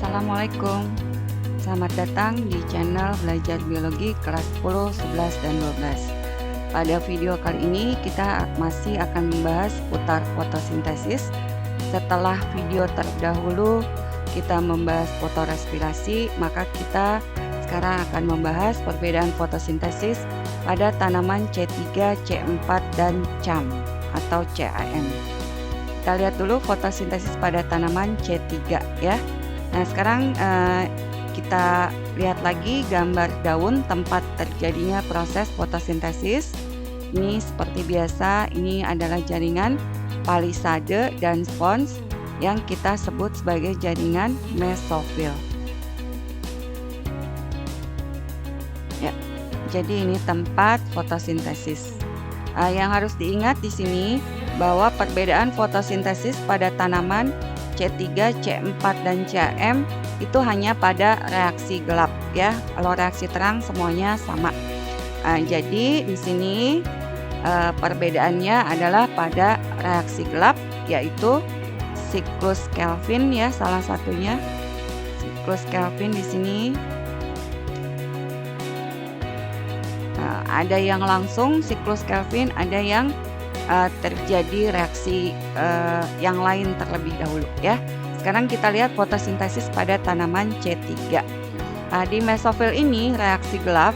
Assalamualaikum. Selamat datang di channel Belajar Biologi kelas 10, 11, dan 12. Pada video kali ini kita masih akan membahas seputar fotosintesis. Setelah video terdahulu kita membahas fotorespirasi, maka kita sekarang akan membahas perbedaan fotosintesis pada tanaman C3, C4, dan CAM atau CAM. Kita lihat dulu fotosintesis pada tanaman C3 ya. Nah, sekarang kita lihat lagi gambar daun tempat terjadinya proses fotosintesis. Ini seperti biasa, ini adalah jaringan palisade dan spons yang kita sebut sebagai jaringan mesofil. Ya, jadi ini tempat fotosintesis. Yang harus diingat di sini bahwa perbedaan fotosintesis pada tanaman C3, C4, dan CAM itu hanya pada reaksi gelap ya. Kalau reaksi terang semuanya sama. Jadi di sini perbedaannya adalah pada reaksi gelap, yaitu siklus Kelvin ya, salah satunya siklus Kelvin di sini. Ada yang langsung siklus Kelvin, ada yang terjadi reaksi yang lain terlebih dahulu ya. Sekarang kita lihat fotosintesis pada tanaman C3. Di mesofil ini reaksi gelap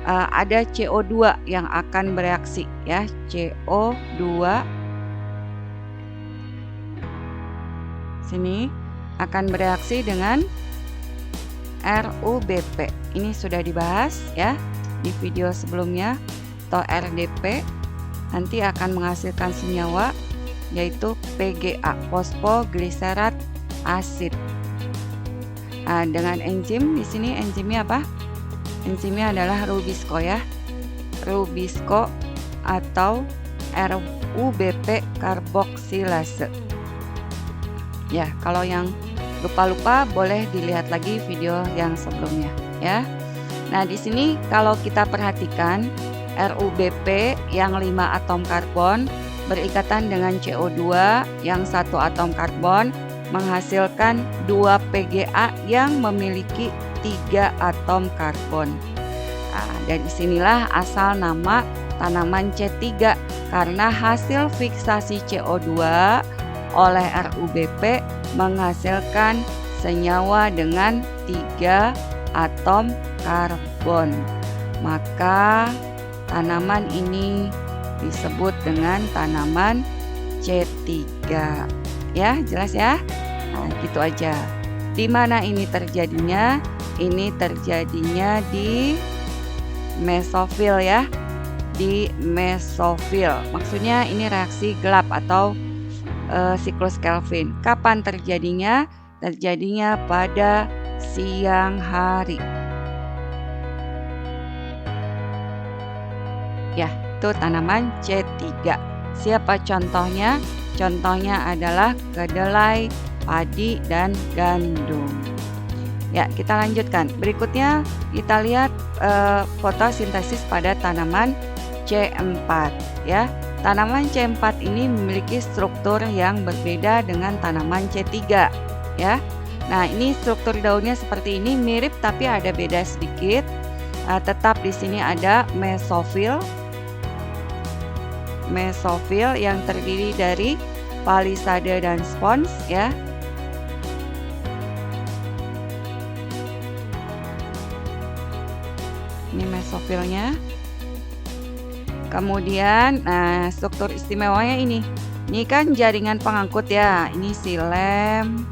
ada CO2 yang akan bereaksi ya, CO2 sini akan bereaksi dengan RUBP. Ini sudah dibahas ya di video sebelumnya, atau RDP. Nanti akan menghasilkan senyawa yaitu PGA, fosfogliserat asid. Dengan enzim di sini, enzimnya apa? Enzimnya adalah rubisco ya. Rubisco atau RUBP karboksilase. Ya, kalau yang lupa-lupa boleh dilihat lagi video yang sebelumnya ya. Nah, di sini kalau kita perhatikan RUBP yang 5 atom karbon berikatan dengan CO2 yang 1 atom karbon menghasilkan 2 PGA yang memiliki 3 atom karbon. Dari sinilah asal nama tanaman C3 karena hasil fiksasi CO2 oleh RUBP menghasilkan senyawa dengan 3 atom karbon. Maka tanaman ini disebut dengan tanaman C3. Ya, jelas ya? Nah, gitu aja. Di mana ini terjadinya? Ini terjadinya di mesofil ya. Di mesofil. Maksudnya ini reaksi gelap atau siklus Kelvin. Kapan terjadinya? Terjadinya pada siang hari. Ya, itu tanaman C3. Siapa contohnya? Contohnya adalah kedelai, padi, dan gandum. Ya, kita lanjutkan. Berikutnya kita lihat fotosintesis pada tanaman C4 ya. Tanaman C4 ini memiliki struktur yang berbeda dengan tanaman C3 ya. Nah, ini struktur daunnya seperti ini, mirip tapi ada beda sedikit. Tetap di sini ada mesofil. Mesofil yang terdiri dari palisade dan spons ya. Ini mesofilnya. Kemudian struktur istimewanya ini. Ini kan jaringan pengangkut ya. Ini xilem.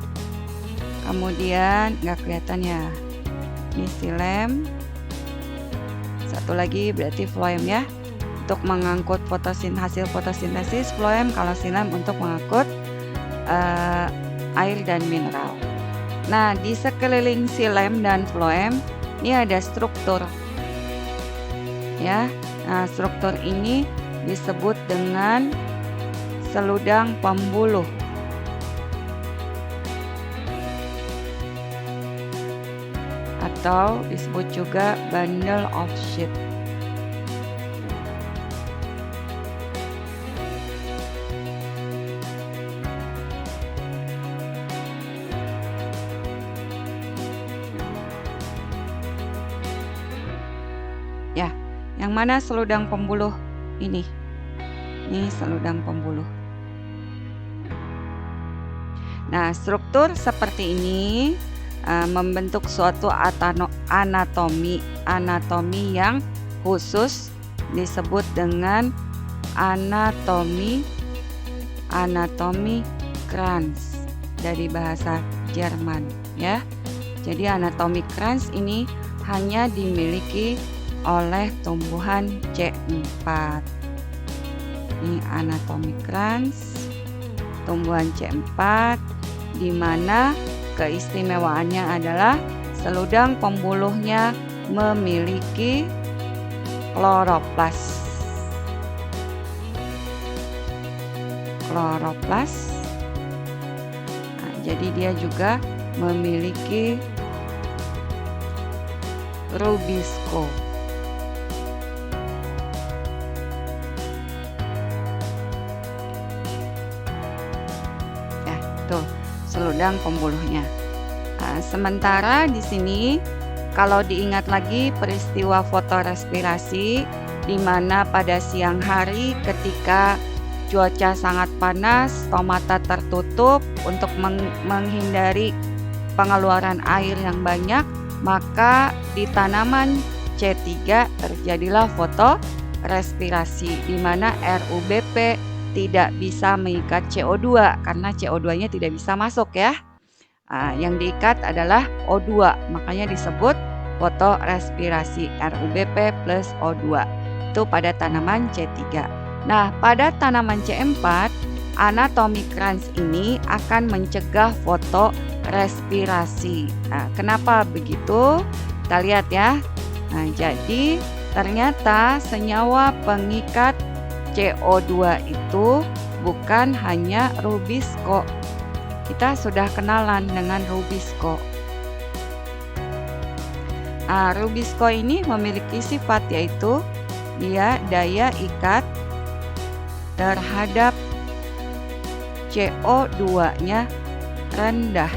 Kemudian nggak kelihatan ya. Ini xilem. Satu lagi berarti floem ya. Untuk mengangkut hasil fotosintesis, floem. Kalau xilem untuk mengangkut air dan mineral. Nah, di sekeliling xilem dan floem ini ada struktur ya. Nah, struktur ini disebut dengan seludang pembuluh atau disebut juga bundle of sheath. Yang mana seludang pembuluh ini? Ini seludang pembuluh. Nah, struktur seperti ini membentuk suatu anatomi yang khusus disebut dengan anatomi Kranz dari bahasa Jerman ya. Jadi anatomi Kranz ini hanya dimiliki oleh tumbuhan C4. Ini anatomi Kranz tumbuhan C4, di mana keistimewaannya adalah seludang pembuluhnya memiliki kloroplas. Nah, jadi dia juga memiliki rubisco. Ya, tuh seludang pembuluhnya. Nah, sementara di sini kalau diingat lagi peristiwa fotorespirasi, di mana pada siang hari ketika cuaca sangat panas, stomata tertutup untuk menghindari pengeluaran air yang banyak, maka di tanaman C3 terjadilah fotorespirasi, di mana RUBP tidak bisa mengikat CO2 karena CO2-nya tidak bisa masuk ya. Yang diikat adalah O2, makanya disebut fotorespirasi RUBP plus O2. Itu pada tanaman C3. Nah, pada tanaman C4, anatomi Kranz ini akan mencegah fotorespirasi. Nah, kenapa begitu? Kita lihat ya. Nah, jadi ternyata senyawa pengikat CO2 itu bukan hanya rubisco. Kita sudah kenalan dengan rubisco. Rubisco ini memiliki sifat yaitu dia daya ikat terhadap CO2-nya rendah.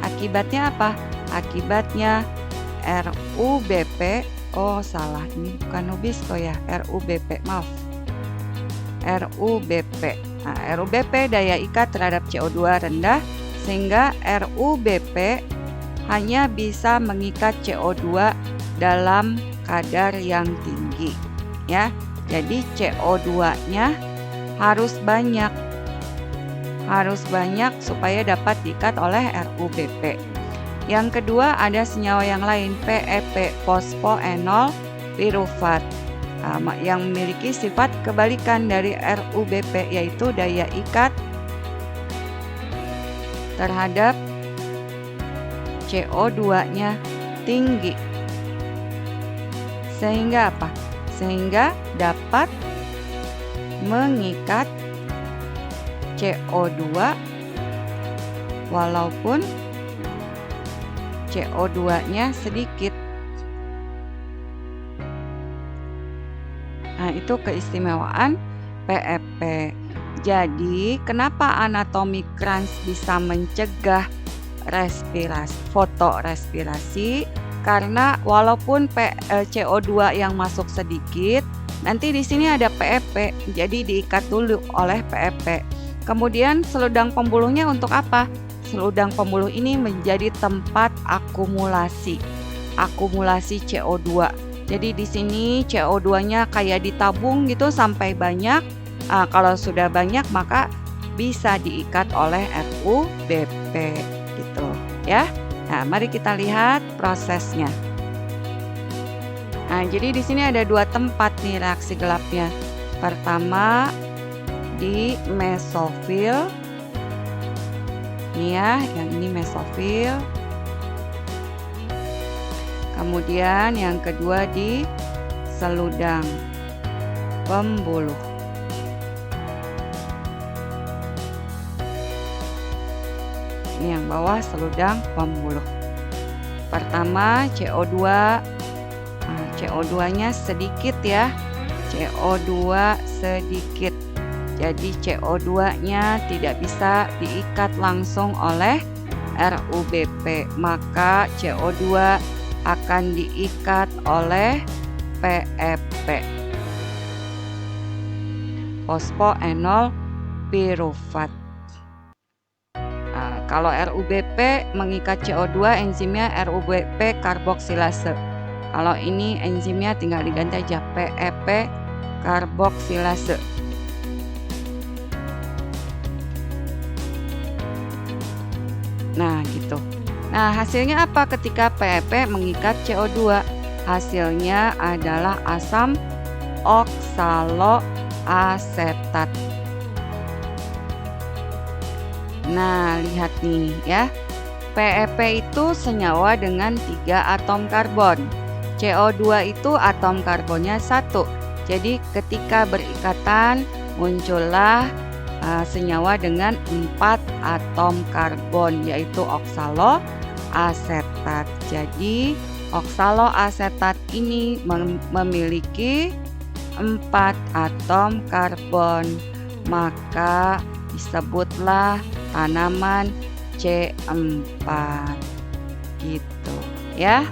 Akibatnya apa? Akibatnya RUBP, salah, ini bukan rubisco ya, RUBP, maaf. RUBP. RUBP daya ikat terhadap CO2 rendah, sehingga RUBP hanya bisa mengikat CO2 dalam kadar yang tinggi ya. Jadi CO2-nya harus banyak supaya dapat diikat oleh RUBP. Yang kedua ada senyawa yang lain, PEP, fosfoenol pirufat, yang memiliki sifat kebalikan dari RUBP, yaitu daya ikat terhadap CO2-nya tinggi. Sehingga apa? Sehingga dapat mengikat CO2 walaupun CO2-nya sedikit. Nah, itu keistimewaan PEP. Jadi, kenapa anatomi Kranz bisa mencegah fotorespirasi? Karena walaupun CO2 yang masuk sedikit, nanti di sini ada PEP, jadi diikat dulu oleh PEP. Kemudian seludang pembuluhnya untuk apa? Seludang pembuluh ini menjadi tempat akumulasi CO2. Jadi di sini CO2-nya kayak ditabung gitu sampai banyak. Kalau sudah banyak maka bisa diikat oleh RUBP gitu ya. Nah, mari kita lihat prosesnya. Nah, jadi di sini ada dua tempat nih reaksi gelapnya. Pertama di mesofil. Nih ya, yang ini mesofil. Kemudian yang kedua di seludang pembuluh. Ini yang bawah seludang pembuluh. Pertama CO2, CO2-nya sedikit ya, CO2 sedikit. Jadi CO2-nya tidak bisa diikat langsung oleh RUBP, maka CO2 akan diikat oleh PEP. Fosfoenol pirufat. Kalau RUBP mengikat CO2, enzimnya RUBP karboksilase. Kalau ini enzimnya tinggal diganti aja PEP karboksilase. Nah, gitu. Nah, hasilnya apa ketika PEP mengikat CO2? Hasilnya adalah asam oksaloasetat. Nah, lihat nih ya. PEP itu senyawa dengan 3 atom karbon. CO2 itu atom karbonnya 1. Jadi ketika berikatan muncullah senyawa dengan 4 atom karbon, yaitu oksaloasetat. Jadi oksaloasetat ini memiliki 4 atom karbon, maka disebutlah tanaman C4 gitu ya.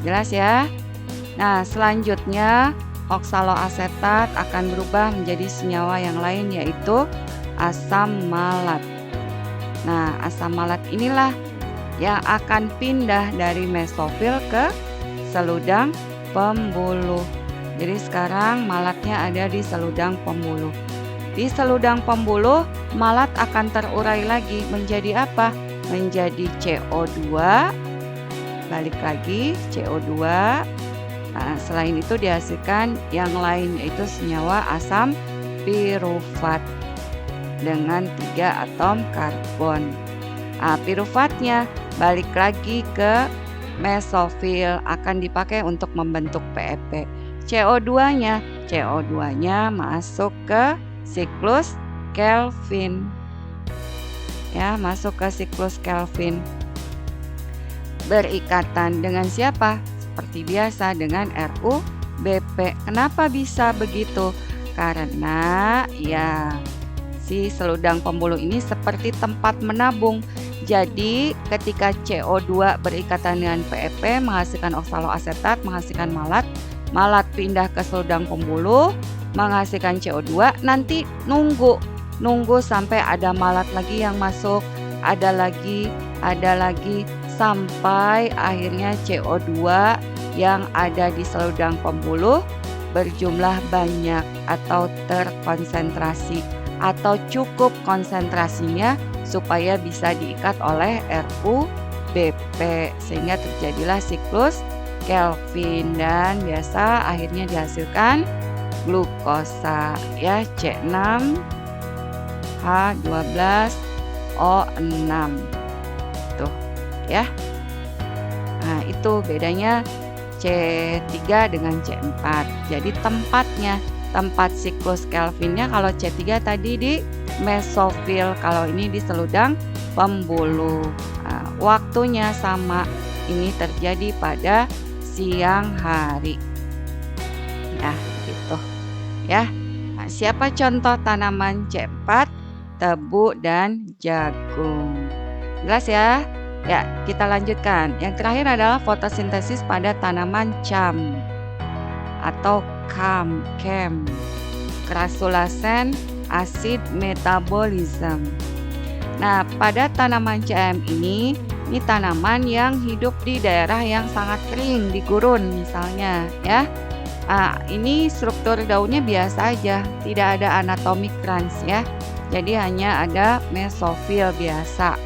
Jelas ya? Nah, selanjutnya oksaloasetat akan berubah menjadi senyawa yang lain, yaitu asam malat. Nah, asam malat inilah yang akan pindah dari mesofil ke seludang pembuluh. Jadi sekarang malatnya ada di seludang pembuluh. Di seludang pembuluh, malat akan terurai lagi menjadi apa? Menjadi CO2. Balik lagi, CO2. Nah, selain itu dihasilkan yang lain, yaitu senyawa asam pirufat dengan 3 atom karbon. Pirufatnya balik lagi ke mesofil, akan dipakai untuk membentuk PEP. CO2-nya masuk ke siklus Calvin. Ya, masuk ke siklus Calvin. Berikatan dengan siapa? Seperti biasa dengan RUBP. Kenapa bisa begitu? Karena ya si seludang pembuluh ini seperti tempat menabung. Jadi ketika CO2 berikatan dengan PEP menghasilkan oksaloasetat, menghasilkan malat. Malat pindah ke seludang pembuluh menghasilkan CO2, nanti nunggu sampai ada malat lagi yang masuk, ada lagi sampai akhirnya CO2 yang ada di seludang pembuluh berjumlah banyak atau terkonsentrasi atau cukup konsentrasinya supaya bisa diikat oleh RUBP, sehingga terjadilah siklus Calvin dan biasa akhirnya dihasilkan glukosa ya, C6H12O6 tuh ya. Nah, itu bedanya C3 dengan C4. Jadi tempat siklus Calvinnya kalau C3 tadi di mesofil, kalau ini di seludang pembuluh. Nah, waktunya sama, ini terjadi pada siang hari. Ya, gitu. Ya. Nah, siapa contoh tanaman C4? Tebu dan jagung. Jelas ya? Ya, kita lanjutkan. Yang terakhir adalah fotosintesis pada tanaman cam atau cam. Crassulaceae acid metabolism. Nah, pada tanaman CM ini tanaman yang hidup di daerah yang sangat kering, di gurun misalnya ya. Ini struktur daunnya biasa aja, tidak ada anatomi krans ya. Jadi hanya ada mesofil biasa,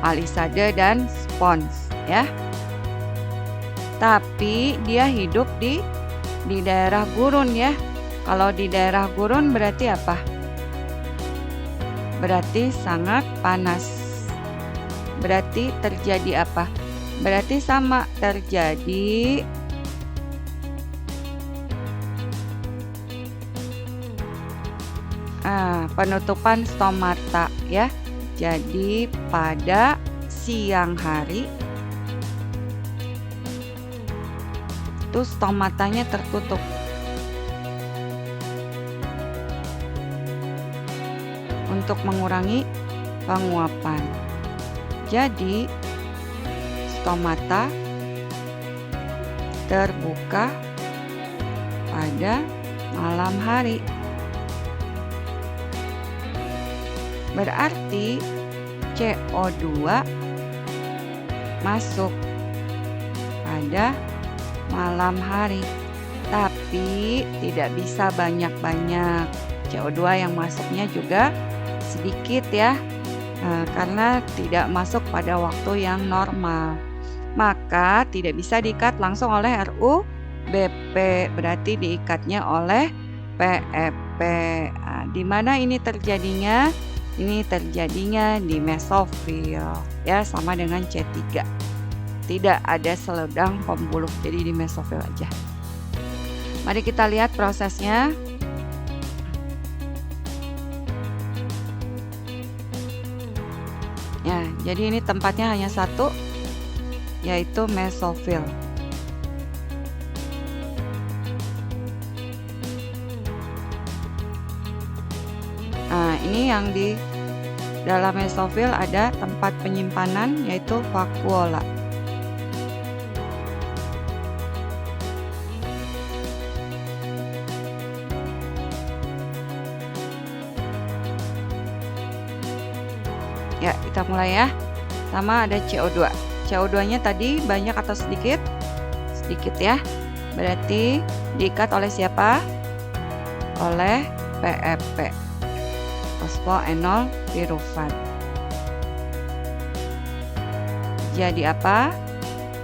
palisade dan spons ya. Tapi dia hidup di daerah gurun ya. Kalau di daerah gurun berarti apa? Berarti sangat panas. Berarti terjadi apa? Berarti sama terjadi penutupan stomata ya. Jadi pada siang hari itu stomatanya tertutup. Untuk mengurangi penguapan. Jadi stomata terbuka pada malam hari. Berarti CO2 masuk pada malam hari, tapi tidak bisa banyak-banyak. CO2 yang masuknya juga sedikit ya, karena tidak masuk pada waktu yang normal. Maka tidak bisa diikat langsung oleh RUBP, berarti diikatnya oleh PEP. Di mana ini terjadinya? Ini terjadinya di mesofil, ya, sama dengan C3. Tidak ada selendang pembuluh, jadi di mesofil aja. Mari kita lihat prosesnya. Ya, jadi ini tempatnya hanya satu, yaitu mesofil. Nah, ini yang di dalam mesofil ada tempat penyimpanan, yaitu vakuola. Ya, kita mulai ya. Sama ada CO2. CO2-nya tadi banyak atau sedikit? Sedikit ya. Berarti diikat oleh siapa? Oleh PEP. Fosfoenol pirufat. Jadi apa?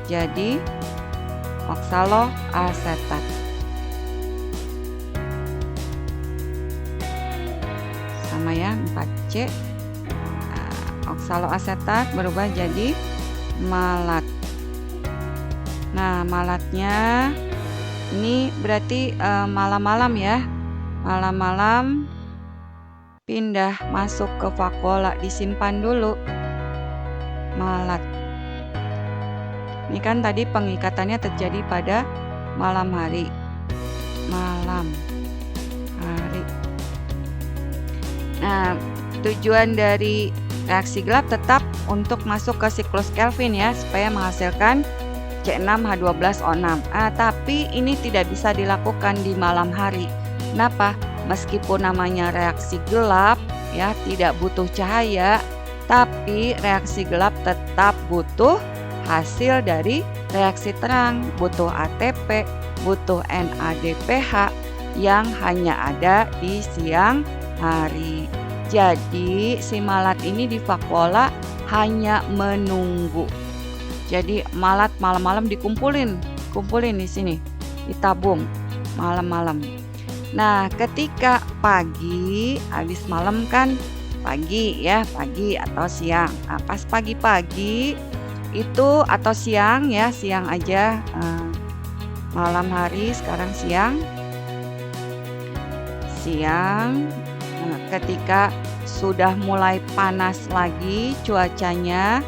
Jadi oksaloasetat. Sama ya, 4C. Oksaloasetat berubah jadi malat. Nah, malatnya ini berarti malam-malam ya. Malam-malam pindah masuk ke vakuola, disimpan dulu malat. Ini kan tadi pengikatannya terjadi pada malam hari. Malam hari. Nah, tujuan dari reaksi gelap tetap untuk masuk ke siklus Kelvin ya, supaya menghasilkan C6H12O6. Tapi ini tidak bisa dilakukan di malam hari. Kenapa? Meskipun namanya reaksi gelap ya, tidak butuh cahaya, tapi reaksi gelap tetap butuh hasil dari reaksi terang, butuh ATP, butuh NADPH yang hanya ada di siang hari. Jadi si malat ini di vakuola hanya menunggu. Jadi malat malam-malam kumpulin di sini, ditabung malam-malam. Nah, ketika pagi, habis malam kan pagi ya, pagi atau siang. Nah, pas pagi-pagi itu atau siang ya, siang aja, malam hari, sekarang siang. Nah, ketika sudah mulai panas lagi cuacanya,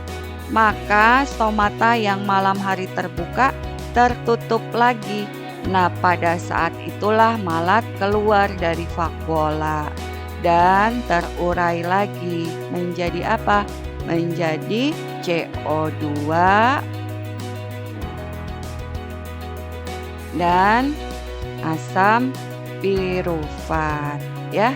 maka stomata yang malam hari terbuka tertutup lagi. Nah, pada saat itulah malat keluar dari vakuola dan terurai lagi menjadi apa? Menjadi CO2 dan asam pirufat ya.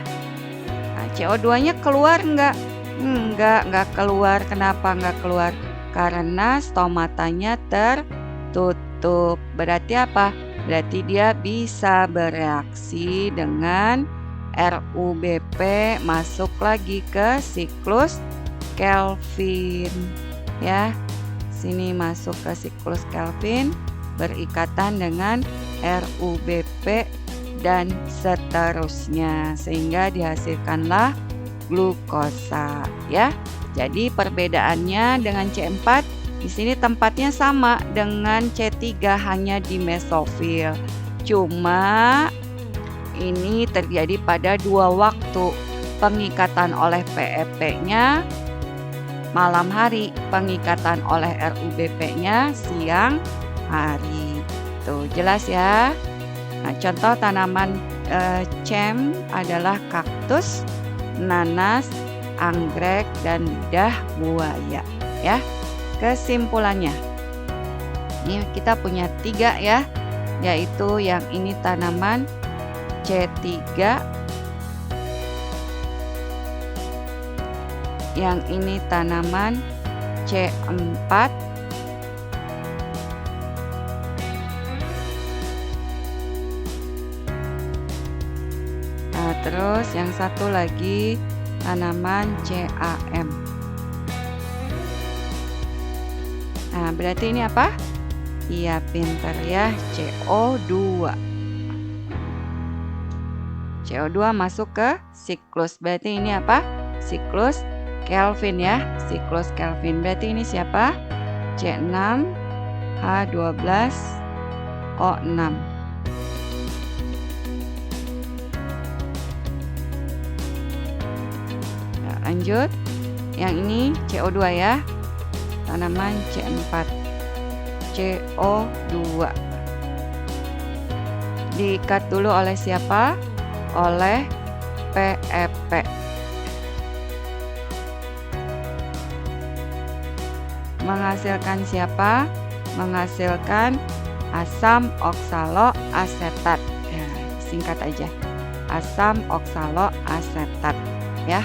Nah, CO2-nya keluar enggak? Enggak keluar. Kenapa enggak keluar? Karena stomatanya tertutup. Berarti apa? Berarti dia bisa bereaksi dengan RUBP, masuk lagi ke siklus Kelvin ya. Sini masuk ke siklus Kelvin, berikatan dengan RUBP dan seterusnya, sehingga dihasilkanlah glukosa ya. Jadi perbedaannya dengan C4, di sini tempatnya sama dengan C3, hanya di mesofil. Cuma ini terjadi pada dua waktu. Pengikatan oleh PEP-nya malam hari, pengikatan oleh RUBP-nya siang hari. Tuh, jelas ya. Nah, contoh tanaman cem adalah kaktus, nanas, anggrek, dan lidah buaya ya. Kesimpulannya, Ini kita punya 3 ya, yaitu yang ini tanaman C3, yang ini tanaman C4, nah, terus yang satu lagi tanaman CAM. Nah, berarti ini apa? Iya, pinter ya, CO2. CO2 masuk ke siklus. Berarti ini apa? Siklus Kelvin ya, siklus Kelvin. Berarti ini siapa? C6 H12 O6. Nah, lanjut. Yang ini CO2 ya. Tanaman C4. CO2. Diikat dulu oleh siapa? Oleh PEP. Menghasilkan siapa? Menghasilkan asam oksaloasetat. Ya, singkat aja. Asam oksaloasetat ya.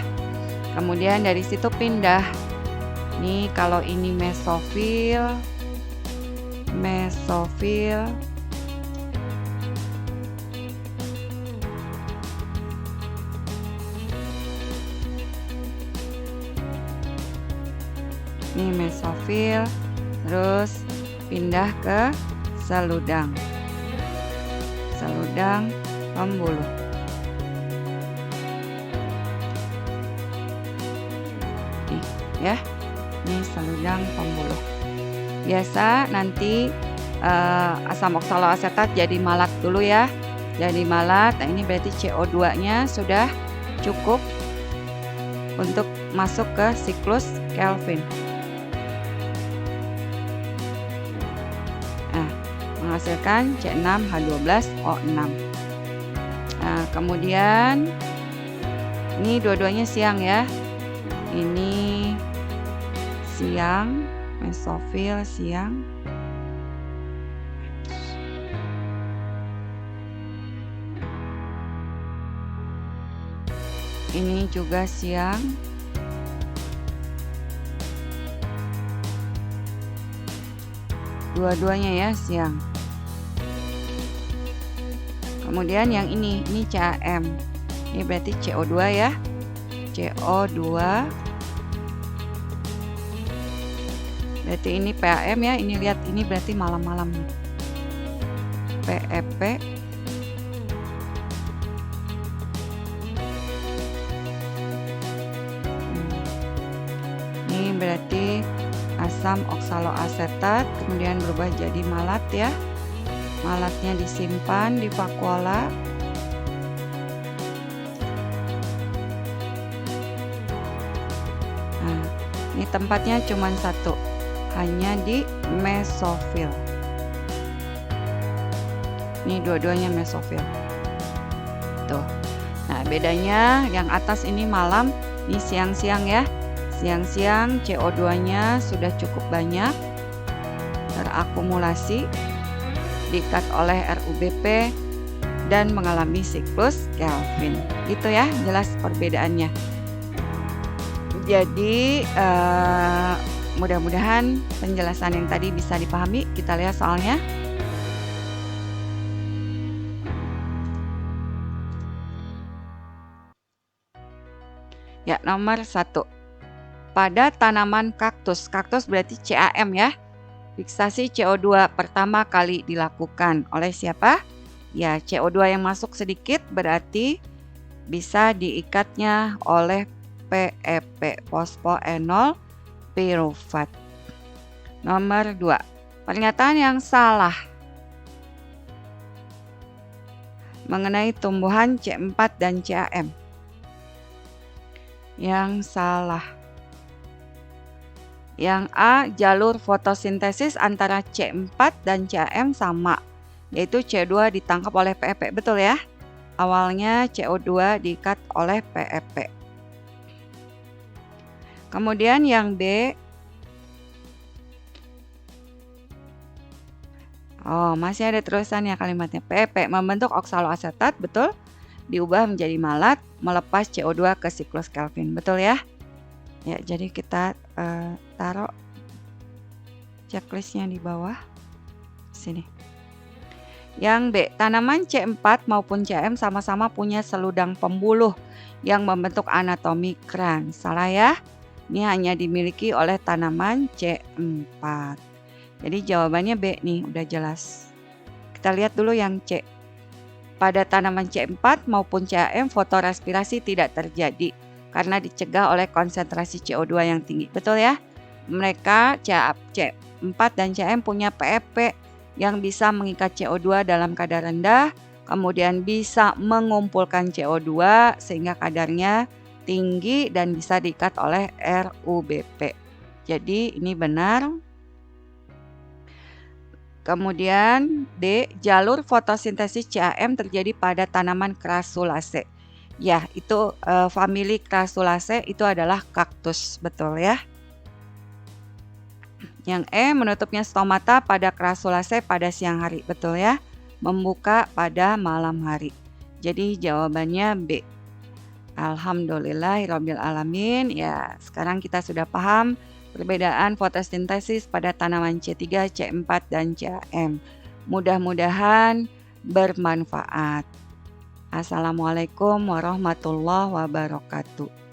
Kemudian dari situ pindah. Nih kalau ini mesofil. Ini mesofil, terus pindah ke seludang pembuluh. Nih, ya, ini seludang pembuluh. Biasa nanti asam oksaloasetat jadi malat dulu ya. Jadi malat. Nah, ini berarti CO2-nya sudah cukup untuk masuk ke siklus Kelvin. Nah, menghasilkan C6H12O6. Nah, kemudian ini dua-duanya siang ya. Ini siang, mesofil siang. Ini juga siang. Dua-duanya ya siang. Kemudian yang ini CAM. Ini berarti CO2 ya. CO2. Berarti ini PAM ya. Ini lihat, ini berarti malam-malam. PEP. Ini berarti asam oksaloasetat kemudian berubah jadi malat ya. Malatnya disimpan di vakuola. Nah, ini tempatnya cuma satu, hanya di mesofil. Ini dua-duanya mesofil. Tuh. Nah, bedanya yang atas ini malam, ini siang-siang ya. Siang-siang CO2-nya sudah cukup banyak terakumulasi, diikat oleh RUBP dan mengalami siklus Kelvin. Gitu ya, jelas perbedaannya. Jadi mudah-mudahan penjelasan yang tadi bisa dipahami. Kita lihat soalnya. Ya, nomor 1. Pada tanaman kaktus. Kaktus berarti CAM ya. Fiksasi CO2 pertama kali dilakukan oleh siapa? Ya, CO2 yang masuk sedikit berarti bisa diikatnya oleh PEP, fosfoenol pirufat. Nomor 2. Pernyataan yang salah mengenai tumbuhan C4 dan CAM. Yang salah. Yang A, jalur fotosintesis antara C4 dan CAM sama, yaitu C2 ditangkap oleh PEP. Betul ya? Awalnya CO2 diikat oleh PEP. Kemudian yang B, Oh, masih ada terusannya kalimatnya. PP membentuk oksaloasetat, betul? Diubah menjadi malat, melepas CO2 ke siklus Kelvin, betul ya? Ya, jadi kita taruh checklistnya di bawah sini. Yang B, tanaman C4 maupun Cm sama-sama punya seludang pembuluh yang membentuk anatomi kran. Salah ya? Ini hanya dimiliki oleh tanaman C4. Jadi jawabannya B nih, udah jelas. Kita lihat dulu yang C. Pada tanaman C4 maupun Cm fotorespirasi tidak terjadi karena dicegah oleh konsentrasi CO2 yang tinggi. Betul ya? Mereka C4 dan Cm punya PEP yang bisa mengikat CO2 dalam kadar rendah, kemudian bisa mengumpulkan CO2 sehingga kadarnya tinggi dan bisa diikat oleh RUBP. Jadi ini benar. Kemudian D, jalur fotosintesis CAM terjadi pada tanaman Crassulaceae. Ya, itu famili Crassulaceae itu adalah kaktus, betul ya. Yang E, menutupnya stomata pada Crassulaceae pada siang hari, betul ya. Membuka pada malam hari. Jadi jawabannya B. Alhamdulillahirabbil alamin. Ya, sekarang kita sudah paham perbedaan fotosintesis pada tanaman C3, C4 dan CM. Mudah-mudahan bermanfaat. Assalamualaikum warahmatullahi wabarakatuh.